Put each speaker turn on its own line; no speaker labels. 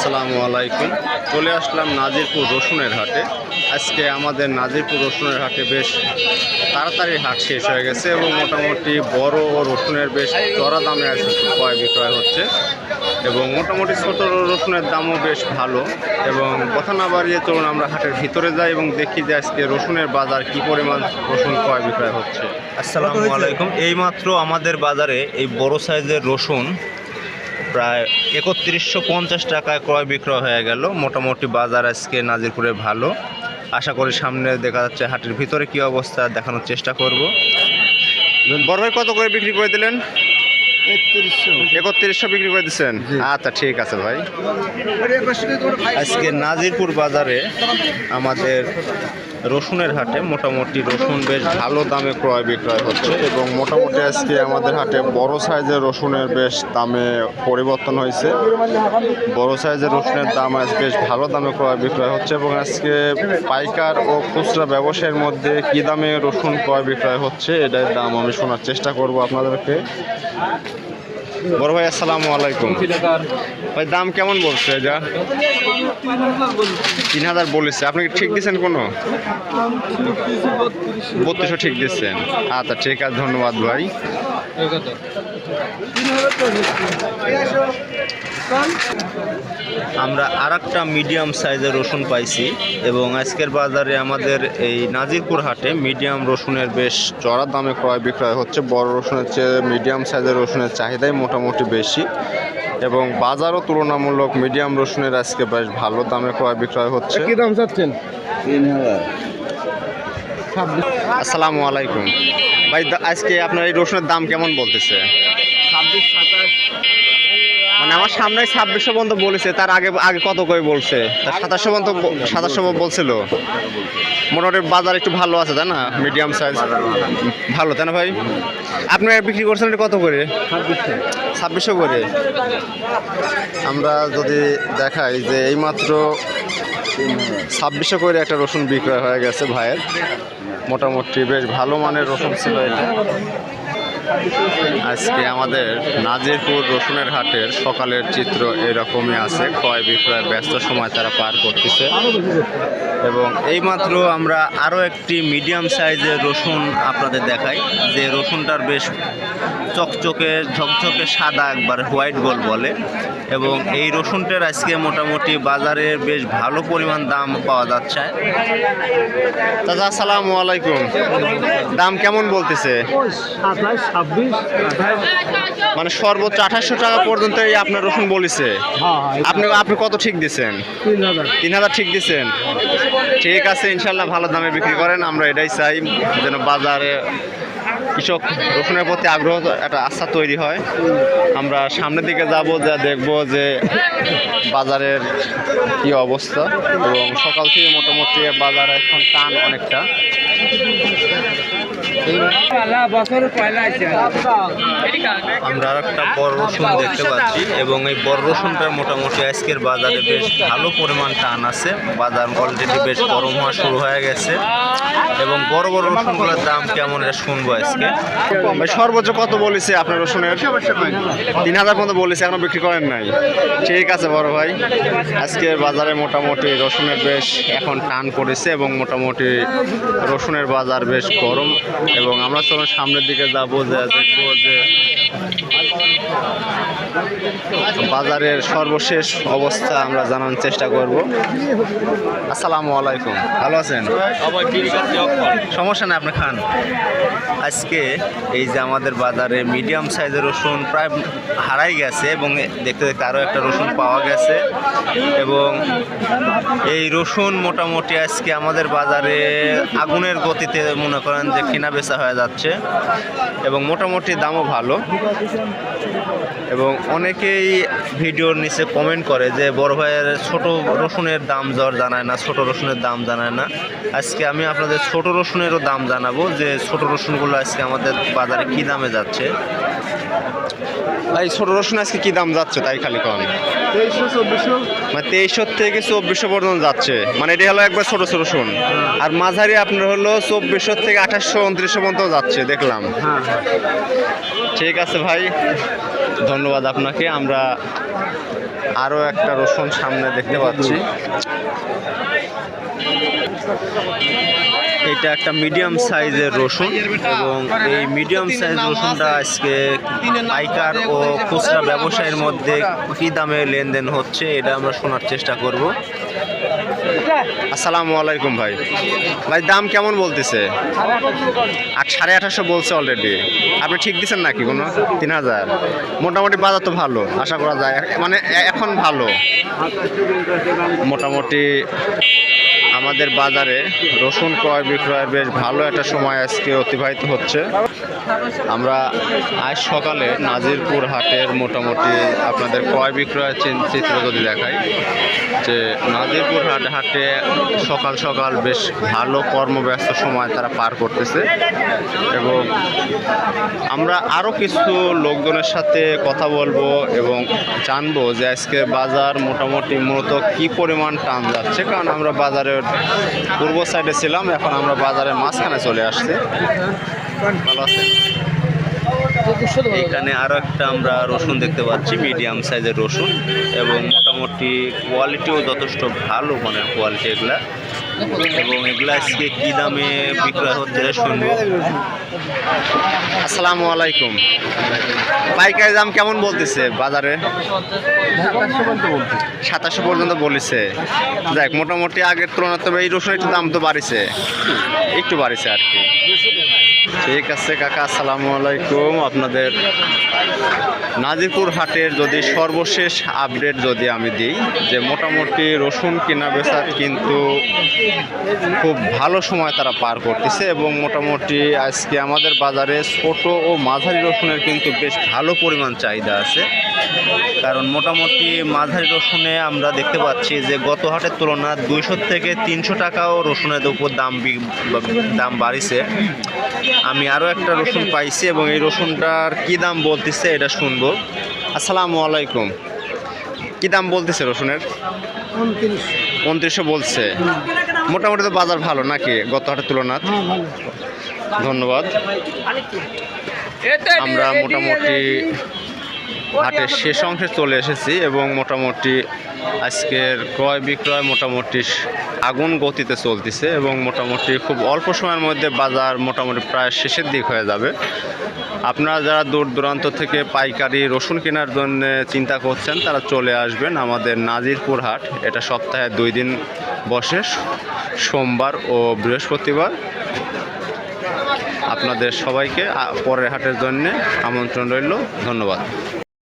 আসসালামু আলাইকুম। চলে আসলাম নাজিরপুর রসুনের হাটে। আজকে আমাদের নাজিরপুর রসুনের হাটে বেশ তাড়াতাড়ি হাট শেষ হয়ে গেছে এবং মোটামুটি বড় ও রসুনের বেশ চড়া দামে আজকে ক্রয় বিক্রয় হচ্ছে এবং মোটামুটি ছোট রসুনের দামও বেশ ভালো। এবং কথা না বাড়িয়ে চলুন আমরা হাটের ভিতরে যাই এবং দেখি যে আজকে রসুনের বাজার কি পরিমাণ রসুন ক্রয় বিক্রয় হচ্ছে। আসসালামু আলাইকুম। এইমাত্র আমাদের বাজারে এই বড় সাইজের রসুন প্রায় ৩১50 টাকায় ক্রয় বিক্রয় হয়ে গেল। মোটামুটি বাজার আজকে নাজিরপুরে ভালো। আশা করি সামনে দেখা যাচ্ছে হাটের ভিতরে কি অবস্থা দেখানোর চেষ্টা করব। বড় ভাই কত করে বিক্রি করে দিলেন? ৩১00 বিক্রি করে দিচ্ছেন। আচ্ছা ঠিক আছে ভাই। আজকে নাজিরপুর বাজারে আমাদের রসুনের হাটে মোটামুটি রসুন বেশ ভালো দামে ক্রয় বিক্রয় হচ্ছে এবং মোটামুটি আজকে আমাদের হাটে বড় সাইজের রসুনের বেশ দামে পরিবর্তন হয়েছে। বড় সাইজের রসুনের দাম আজ বেশ ভালো দামে ক্রয় বিক্রয় হচ্ছে এবং আজকে পাইকার ও খুচরা ব্যবসায়ের মধ্যে কী দামে রসুন ক্রয় বিক্রয় হচ্ছে এটার দাম আমি শোনার চেষ্টা করব আপনাদেরকে। বড় ভাই আসসালামু আলাইকুম। ভাই দাম কেমন বলছে? এটা 3000 বলেছে। আপনি কি ঠিক দিচ্ছেন কোনো? 3200 ঠিক দিচ্ছেন। আচ্ছা ঠিক আছে, ধন্যবাদ ভাই। আমরা আরেকটা মিডিয়াম সাইজের রসুন পাইছি এবং আজকের বাজারে আমাদের এই নাজিরপুর হাটে মিডিয়াম রসুনের বেশ চড়া দামে ক্রয় বিক্রয় হচ্ছে। বড় রসুনের চেয়ে মিডিয়াম সাইজের রসুনের চাহিদাই মোটামুটি বেশি এবং বাজারও তুলনামূলক মিডিয়াম রসুনের আজকে বেশ ভালো দামে ক্রয় বিক্রয় হচ্ছে।
কি দাম চাচ্ছেন?
3000। আসসালামু আলাইকুম ভাই। আজকে আপনার এই রসুনের দাম কেমন বলতেছে?
26-27।
মানে আমার সামনে 2600 পর্যন্ত বলেছে, তার আগে কত করে বলছে? 2700 পর্যন্ত 2700 বলছিল। মোটামুটি বাজার একটু ভালো আছে তাই না? মিডিয়াম সাইজ ভালো তাই না ভাই? আপনি বিক্রি করছেন কত করে? 2600 করে। আমরা যদি দেখাই যে এইমাত্র 2600 করে একটা রসুন বিক্রয় হয়ে গেছে ভাইয়ের। মোটামুটি বেশ ভালো মানের রসুন ছিল এটা। আজকে আমাদের নাজিরপুর রসুনের হাটের সকালের চিত্র এরকমই আছে। ক্রয় বিক্রয় ব্যস্ত সময় তারা পার করতেছে এবং এইমাত্র আমরা আরও একটি মিডিয়াম সাইজের রসুন আপনাদের দেখাই যে রসুনটার বেশ চকচকে ঝকঝকে সাদা, একবার হোয়াইট গোল্ড বলে এবং এই রসুনটার আজকে মোটামুটি বাজারে বেশ ভালো পরিমাণ দাম পাওয়া যাচ্ছে। দাদা আসসালামু আলাইকুম। দাম কেমন বলতেছে?
27-26-28।
মানে সর্বোচ্চ 2800 টাকা পর্যন্ত এই আপনার রসুন বলেছে। আপনি কত ঠিক দিচ্ছেন? 3000 ঠিক দিচ্ছেন। ঠিক আছে, ইনশাল্লাহ ভালো দামে বিক্রি করেন। আমরা এটাই চাই যেন বাজারে কৃষক রসুনের প্রতি আগ্রহ একটা আস্থা তৈরি হয়। আমরা সামনের দিকে যাব, যা দেখব যে বাজারের কি অবস্থা এবং সকাল থেকে মোটামুটি বাজারে এখন টান অনেকটা। আমরা আর একটা বড় রসুন দেখতে পাচ্ছি এবং এই বড় রসুনটার মোটামুটি আজকের বাজারে বেশ ভালো পরিমাণ টান আছে। বাজার অলরেডি বেশ গরম হওয়া শুরু হয়ে গেছে এবং বড় বড় রসুনগুলোর দাম কেমন এটা শুনবো আজকে। ভাই সর্বোচ্চ কত বলেছে আপনার রসুনের? 3000 পর্যন্ত বলেছে, এখনো বিক্রি করেন নাই। ঠিক আছে বড় ভাই। আজকের বাজারে মোটামুটি রসুনের বেশ এখন টান পড়েছে এবং মোটামুটি রসুনের বাজার বেশ গরম এবং আমরা চলো সামনের দিকে যাবো, দেখবো যে বাজারের সর্বশেষ অবস্থা আমরা জানার চেষ্টা করব। আসসালামু আলাইকুম, ভালো আছেন? সমস্যা নেই, আপনি খান। আজকে এই যে আমাদের বাজারে মিডিয়াম সাইজের রসুন প্রায় হারাই গেছে এবং দেখতে দেখতে আরও একটা রসুন পাওয়া গেছে এবং এই রসুন মোটামুটি আজকে আমাদের বাজারে আগুনের গতিতে মনে করেন যে কেনা বেচা হয়ে যাচ্ছে এবং মোটামুটি দামও ভালো এবং অনেকেই ভিডিওর নিচে কমেন্ট করে যে বড় ভাইয়ের ছোট রসুনের দাম জ্বর জানায় না, ছোট রসুনের দাম জানায় না। আজকে আমি আপনাদের ছোট রসুনেরও দাম জানাবো যে ছোট রসুনগুলো আজকে আমাদের বাজারে কি দামে যাচ্ছে। ভাই ছোট রসুন আজকে কি দাম যাচ্ছে তাই খালি কম?
2300-2400।
মানে 2300 থেকে 2400 পর্যন্ত যাচ্ছে। মানে এটা হলো একবার ছোট ছোট রসুন। আর মাঝারি আপনার হলো 2400 থেকে 2800-2900 পর্যন্ত যাচ্ছে দেখলাম। ঠিক আছে ভাই, ধন্যবাদ আপনাকে। আমরা আরও একটা রসুন সামনে দেখতে পাচ্ছি। এটা একটা মিডিয়াম সাইজের রসুন এবং এই মিডিয়াম সাইজ রসুনটা আজকে পাইকার ও খুচরা ব্যবসায়ীর মধ্যে কী দামে লেনদেন হচ্ছে এটা আমরা শোনার চেষ্টা করব। আসসালামু আলাইকুম ভাই। ভাই দাম কেমন বলতেছে? 8,500 বলছে অলরেডি। আপনি ঠিক দিচ্ছেন নাকি কোনো? 3,000। মোটামুটি বাজার তো ভালো আশা করা যায়, মানে এখন ভালো মোটামুটি। আমাদের বাজারে রসুন ক্রয় বিক্রয়ের বেশ ভালো একটা সময় আজকে অতিবাহিত হচ্ছে। আমরা আজ সকালে নাজিরপুর হাটের মোটামুটি আপনাদের ক্রয় বিক্রয়ের চিত্র যদি দেখাই, যে নাজিরপুর হাটে সকাল সকাল বেশ ভালো কর্মব্যস্ত সময় তারা পার করতেছে এবং আমরা আরও কিছু লোকজনের সাথে কথা বলবো এবং জানবো যে আজকে বাজার মোটামুটি মূলত কী পরিমাণ টান যাচ্ছে। কারণ আমরা বাজারের পূর্ব সাইডে ছিলাম, এখন আমরা বাজারের মাঝখানে চলে আসছি। ভালো আছে। এখানে আরও একটা আমরা রসুন দেখতে পাচ্ছি, মিডিয়াম সাইজের রসুন এবং মোটামুটি কোয়ালিটিও যথেষ্ট ভালো মানের কোয়ালিটি এগুলা, এবং এগুলা আজকে কী দামে বিক্রয় হচ্ছে শুনবো। আসসালামু আলাইকুম। পাইকারি দাম কেমন বলতেছে বাজারে? 2700 পর্যন্ত বলেছে। দেখ মোটামুটি আগের তুলনায় তবে এই রসুন একটু দাম তো বাড়িছে, একটু বাড়িছে আর কি। ঠিক আছে কাকা, আসসালামু আলাইকুম। আপনাদের নাজিরপুর হাটের যদি সর্বশেষ আপডেট যদি আমি দিই, যে মোটামুটি রসুন কেনা বেচার কিন্তু খুব ভালো সময় তারা পার করতেছে এবং মোটামুটি আজকে আমাদের বাজারে ছোট ও মাঝারি রসুনের কিন্তু বেশ ভালো পরিমাণ চাহিদা আছে। কারণ মোটামুটি মাঝারি রসুনে আমরা দেখতে পাচ্ছি যে গত হাটের তুলনায় 200 থেকে 300 টাকাও রসুনের উপর দাম বাড়িছে। আমি আরও একটা রসুন পাইছি এবং এই রসুনটার কী দাম বলতেছে এটা শুনবো। আসসালামু আলাইকুম। কী দাম বলতেছে রসুনের? 2900 বলছে। মোটামুটি তো বাজার ভালো নাকি গত হাটের তুলনায়? ধন্যবাদ। আমরা মোটামুটি হাটের শেষ অংশে চলে এসেছি এবং মোটামুটি আজকের ক্রয় বিক্রয় মোটামুটি আগুন গতিতে চলতেছে এবং মোটামুটি খুব অল্প সময়ের মধ্যে বাজার মোটামুটি প্রায় শেষের দিক হয়ে যাবে। আপনারা যারা দূর দূরান্ত থেকে পাইকারি রসুন কেনার জন্য চিন্তা করছেন তারা চলে আসবেন আমাদের নাজিরপুর হাট। এটা সপ্তাহে 2 দিন বসে, সোমবার ও বৃহস্পতিবার। আপনাদের সবাইকে পরের হাটের জন্য আমন্ত্রণ রইল। ধন্যবাদ।